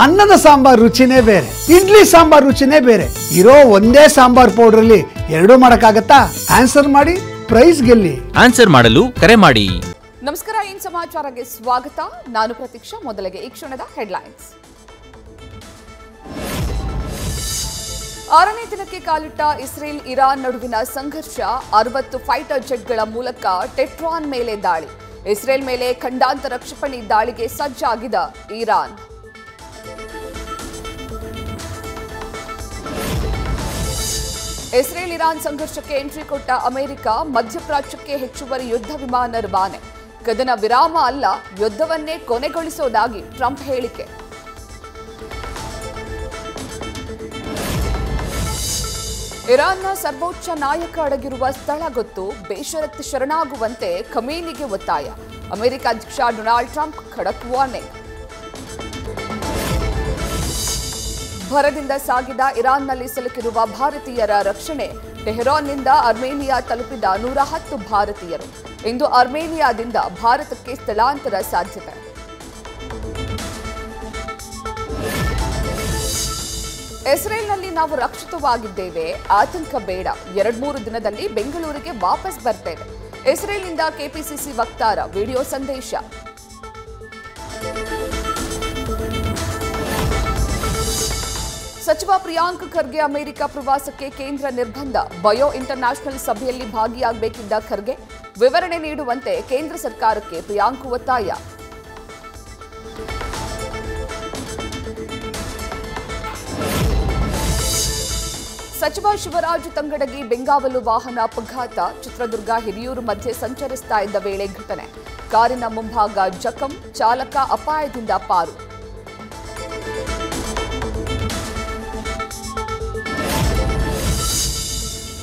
ಅನ್ನದ ಸಾಂಬಾರ್ ರುಚಿನೇ ಬೇರೆ, ಇಡ್ಲಿ ಸಾಂಬಾರ್ ರುಚಿನೇ ಬೇರೆ. ಇರೋ ಒಂದೇ ಸಾಂಬಾರ್ ಪೌಡರ್ ಅಲ್ಲಿ ಎರಡೂ ಮಾಡಕ್ಕಾಗತ್ತಾ? ಆನ್ಸರ್ ಮಾಡಿ, ಪ್ರೈಸ್ ಗೆಲ್ಲಿ. ಆನ್ಸರ್ ಮಾಡಲು ಕರೆ ಮಾಡಿ. ನಮಸ್ಕಾರ, ಇನ್ ಸಮಾಚಾರಕ್ಕೆ ಸ್ವಾಗತ. ನಾನು ಪ್ರತೀಕ್ಷಾ. ಮೊದಲಿಗೆ ಈ ಕ್ಷಣದ ಹೆಡ್ಲೈನ್ಸ್. 6ನೇ ದಿನಕ್ಕೆ ಕಾಲಿಟ್ಟ ಇಸ್ರೇಲ್ ಇರಾನ್ ನಡುವಿನ ಸಂಘರ್ಷ. 60 ಫೈಟರ್ ಜೆಟ್ಗಳ ಮೂಲಕ ಟೆಟ್ರಾನ್ ಮೇಲೆ ದಾಳಿ. ಇಸ್ರೇಲ್ ಮೇಲೆ ಖಂಡಾಂತರ ಕ್ಷಿಪಣಿ ದಾಳಿಗೆ ಸಜ್ಜಾಗಿದ ಇರಾನ್. ಇಸ್ರೇಲ್ ಇರಾನ್ ಸಂಘರ್ಷಕ್ಕೆ ಎಂಟ್ರಿ ಕೊಟ್ಟ ಅಮೆರಿಕ, ಮಧ್ಯಪ್ರಾಚ್ಯಕ್ಕೆ ಹೆಚ್ಚುವರಿ ಯುದ್ಧ ವಿಮಾನ ರವಾನೆ. ಕದನ ವಿರಾಮ ಅಲ್ಲ, ಯುದ್ಧವನ್ನೇ ಕೊನೆಗೊಳಿಸೋದಾಗಿ ಟ್ರಂಪ್ ಹೇಳಿಕೆ. ಇರಾನ್ನ ಸರ್ವೋಚ್ಚ ನಾಯಕ ಅಡಗಿರುವ ಸ್ಥಳ ಗೊತ್ತು, ಬೇಷರತ್ತು ಶರಣಾಗುವಂತೆ ಖಮೇನಿಗೆ ಒತ್ತಾಯ. ಅಮೆರಿಕ ಅಧ್ಯಕ್ಷ ಡೊನಾಲ್ಡ್ ಟ್ರಂಪ್ ಖಡಕ್ ವಾರ್ನಿಂಗ್. ಭರದಿಂದ ಸಾಗಿದ ಇರಾನ್ನಲ್ಲಿ ಸಿಲುಕಿರುವ ಭಾರತೀಯರ ರಕ್ಷಣೆ. ಟೆಹರಾನ್ನಿಂದ ಅರ್ಮೇನಿಯಾ ತಲುಪಿದ 110 ಭಾರತೀಯರು. ಇಂದು ಅರ್ಮೇನಿಯಾದಿಂದ ಭಾರತಕ್ಕೆ ಸ್ಥಳಾಂತರ ಸಾಧ್ಯತೆ. ಇಸ್ರೇಲ್ನಲ್ಲಿ ನಾವು ರಕ್ಷಿತವಾಗಿದ್ದೇವೆ, ಆತಂಕ ಬೇಡ. 2-3 ದಿನದಲ್ಲಿ ಬೆಂಗಳೂರಿಗೆ ವಾಪಸ್ ಬರ್ತೇವೆ. ಇಸ್ರೇಲ್ನಿಂದ ಕೆಪಿಸಿಸಿ ವಕ್ತಾರ ವಿಡಿಯೋ ಸಂದೇಶ. ಸಚಿವ ಪ್ರಿಯಾಂಕ್ ಖರ್ಗೆ ಅಮೆರಿಕ ಪ್ರವಾಸಕ್ಕೆ ಕೇಂದ್ರ ನಿರ್ಬಂಧ. ಬಯೋ ಇಂಟರ್ನ್ಯಾಷನಲ್ ಸಭೆಯಲ್ಲಿ ಭಾಗಿಯಾಗಬೇಕಿದ್ದ ಖರ್ಗೆ ವಿವರಣೆ ನೀಡುವಂತೆ ಕೇಂದ್ರ ಸರ್ಕಾರಕ್ಕೆ ಪ್ರಿಯಾಂಕ್ ಒತ್ತಾಯ. ಸಚಿವ ಶಿವರಾಜ್ ತಂಗಡಗಿ ಬೆಂಗಾವಲು ವಾಹನ ಅಪಘಾತ. ಚಿತ್ರದುರ್ಗ ಹಿರಿಯೂರು ಮಧ್ಯೆ ಸಂಚರಿಸ್ತಾ ಇದ್ದ ವೇಳೆ ಘಟನೆ. ಕಾರಿನ ಮುಂಭಾಗ ಜಖಂ, ಚಾಲಕ ಅಪಾಯದಿಂದ ಪಾರು.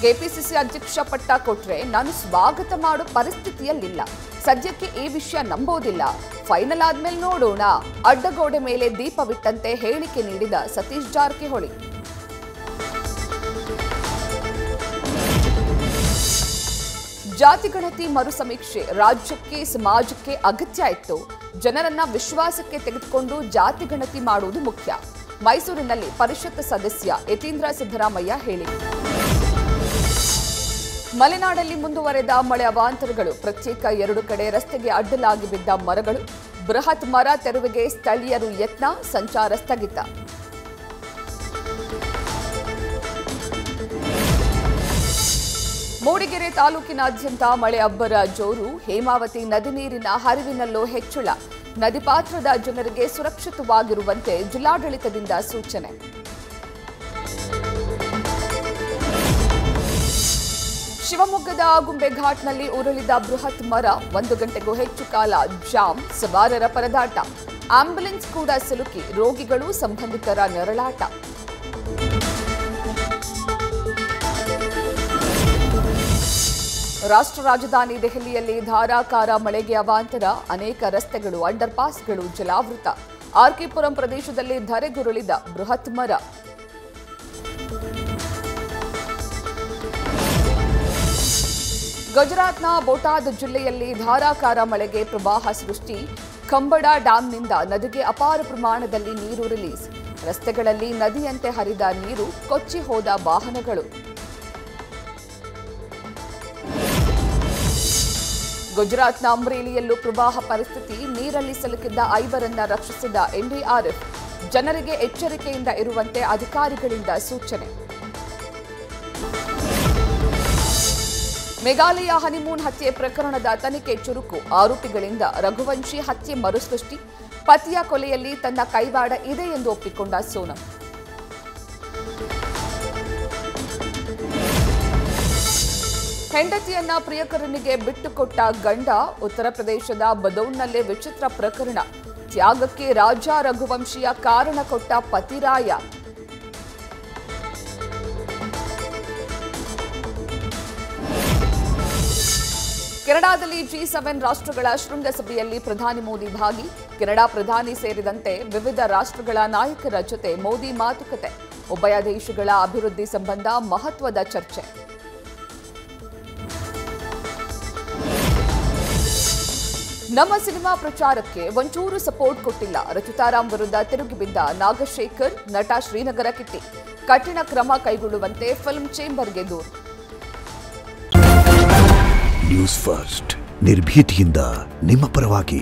ಕೆಪಿಸಿಸಿ ಅಧ್ಯಕ್ಷ ಪಟ್ಟ ಕೊಟ್ರೆ ನಾನು ಸ್ವಾಗತ ಮಾಡೋ ಪರಿಸ್ಥಿತಿಯಲ್ಲಿಲ್ಲ. ಸದ್ಯಕ್ಕೆ ಈ ವಿಷಯ ನಂಬೋದಿಲ್ಲ. ಫೈನಲ್ ಆದ್ಮೇಲೆ ನೋಡೋಣ. ಅಡ್ಡಗೋಡೆ ಮೇಲೆ ದೀಪವಿಟ್ಟಂತೆ ಹೇಳಿಕೆ ನೀಡಿದ ಸತೀಶ್ ಜಾರಕಿಹೊಳಿ. ಜಾತಿಗಣತಿ ಮರು ಸಮೀಕ್ಷೆ ರಾಜ್ಯಕ್ಕೆ, ಸಮಾಜಕ್ಕೆ ಅಗತ್ಯ ಇತ್ತು. ಜನರನ್ನ ವಿಶ್ವಾಸಕ್ಕೆ ತೆಗೆದುಕೊಂಡು ಜಾತಿಗಣತಿ ಮಾಡುವುದು ಮುಖ್ಯ. ಮೈಸೂರಿನಲ್ಲಿ ಪರಿಷತ್ ಸದಸ್ಯ ಯತೀಂದ್ರ ಸಿದ್ದರಾಮಯ್ಯ ಹೇಳಿಕೆ. ಮಲೆನಾಡಲ್ಲಿ ಮುಂದುವರೆದ ಮಳೆ ಅವಾಂತರಗಳು. ಪ್ರತ್ಯೇಕ 2 ಕಡೆ ರಸ್ತೆಗೆ ಅಡ್ಡಲಾಗಿ ಬಿದ್ದ ಮರಗಳು. ಬೃಹತ್ ಮರ ತೆರವಿಗೆ ಸ್ಥಳೀಯರು ಯತ್ನ, ಸಂಚಾರ ಸ್ಥಗಿತ. ಮೂಡಿಗೆರೆ ತಾಲೂಕಿನಾದ್ಯಂತ ಮಳೆ ಅಬ್ಬರ ಜೋರು. ಹೇಮಾವತಿ ನದಿ ನೀರಿನ ಹರಿವಿನಲ್ಲೂ ಹೆಚ್ಚಳ. ನದಿ ಪಾತ್ರದ ಜನರಿಗೆ ಸುರಕ್ಷಿತವಾಗಿರುವಂತೆ ಜಿಲ್ಲಾಡಳಿತದಿಂದ ಸೂಚನೆ. ಶಿವಮೊಗ್ಗದ ಆಗುಂಬೆ ಘಾಟ್ನಲ್ಲಿ ಉರುಳಿದ ಬೃಹತ್ ಮರ. 1 ಗಂಟೆಗೂ ಹೆಚ್ಚು ಕಾಲ ಜಾಮ್, ಸವಾರರ ಪರದಾಟ. ಆಂಬ್ಯುಲೆನ್ಸ್ ಕೂಡ ಸಿಲುಕಿ ರೋಗಿಗಳು, ಸಂಬಂಧಿಕರ ನರಳಾಟ. ರಾಷ್ಟ್ರ ರಾಜಧಾನಿ ದೆಹಲಿಯಲ್ಲಿ ಧಾರಾಕಾರ ಮಳೆಗೆ ಅವಾಂತರ. ಅನೇಕ ರಸ್ತೆಗಳು, ಅಂಡರ್ ಪಾಸ್ಗಳು ಜಲಾವೃತ. ಆರ್ಕೆಪುರಂ ಪ್ರದೇಶದಲ್ಲಿ ಧರೆಗುರುಳಿದ ಬೃಹತ್ ಮರ. ಗುಜರಾತ್ನ ಬೋಟಾದ್ ಜಿಲ್ಲೆಯಲ್ಲಿ ಧಾರಾಕಾರ ಮಳೆಗೆ ಪ್ರವಾಹ ಸೃಷ್ಟಿ. ಕಂಬಡ ಡ್ಯಾಂನಿಂದ ನದಿಗೆ ಅಪಾರ ಪ್ರಮಾಣದಲ್ಲಿ ನೀರು ರಿಲೀಸ್. ರಸ್ತೆಗಳಲ್ಲಿ ನದಿಯಂತೆ ಹರಿದ ನೀರು, ಕೊಚ್ಚಿ ಹೋದ ವಾಹನಗಳು. ಗುಜರಾತ್ನ ಅಮ್ರೇಲಿಯಲ್ಲೂ ಪ್ರವಾಹ ಪರಿಸ್ಥಿತಿ. ನೀರಲ್ಲಿ ಸಿಲುಕಿದ್ದ 5ರನ್ನ ರಕ್ಷಿಸಿದ ಎನ್ಡಿಆರ್ಎಫ್. ಜನರಿಗೆ ಎಚ್ಚರಿಕೆಯಿಂದ ಇರುವಂತೆ ಅಧಿಕಾರಿಗಳಿಂದ ಸೂಚನೆ. ಮೇಘಾಲಯ ಹನಿಮೂನ್ ಹತ್ಯೆ ಪ್ರಕರಣದ ತನಿಖೆ ಚುರುಕು. ಆರೋಪಿಗಳಿಂದ ರಘುವಂಶಿ ಹತ್ಯೆ ಮರುಸೃಷ್ಟಿ. ಪತಿಯ ಕೊಲೆಯಲ್ಲಿ ತನ್ನ ಕೈವಾಡ ಇದೆ ಎಂದು ಒಪ್ಪಿಕೊಂಡ ಸೋನಂ. ಹೆಂಡತಿಯನ್ನ ಪ್ರಿಯಕರನಿಗೆ ಬಿಟ್ಟುಕೊಟ್ಟ ಗಂಡ. ಉತ್ತರ ಪ್ರದೇಶದ ಬದೌನ್ನಲ್ಲೇ ವಿಚಿತ್ರ ಪ್ರಕರಣ. ತ್ಯಾಗಕ್ಕೆ ರಾಜ ರಘುವಂಶಿಯ ಕಾರಣ ಕೊಟ್ಟ ಪತಿರಾಯ. ಕೆನಡಾದಲ್ಲಿ G7 ರಾಷ್ಟ್ರಗಳ ಶೃಂಗಸಭೆಯಲ್ಲಿ ಪ್ರಧಾನಿ ಮೋದಿ ಭಾಗಿ. ಕೆನಡಾ ಪ್ರಧಾನಿ ಸೇರಿದಂತೆ ವಿವಿಧ ರಾಷ್ಟ್ರಗಳ ನಾಯಕರ ಜೊತೆ ಮೋದಿ ಮಾತುಕತೆ. ಉಭಯ ದೇಶಗಳ ಅಭಿವೃದ್ಧಿ ಸಂಬಂಧ ಮಹತ್ವದ ಚರ್ಚೆ. ನಮ್ಮ ಸಿನಿಮಾ ಪ್ರಚಾರಕ್ಕೆ ಒಂಚೂರು ಸಪೋರ್ಟ್ ಕೊಟ್ಟಿಲ್ಲ. ರಚಿತಾರಾಮ್ ವಿರುದ್ಧ ತಿರುಗಿಬಿದ್ದ ನಾಗಶೇಖರ್, ನಟ ಶ್ರೀನಗರ ಕಿಟ್ಟಿ. ಕಠಿಣ ಕ್ರಮ ಕೈಗೊಳ್ಳುವಂತೆ ಫಿಲ್ಮ್ ಚೇಂಬರ್ಗೆ ದೂರು. ನ್ಯೂಸ್ ಫಸ್ಟ್ ನಿರ್ಭೀತಿಯಿಂದ ನಿಮ್ಮ ಪರವಾಗಿ.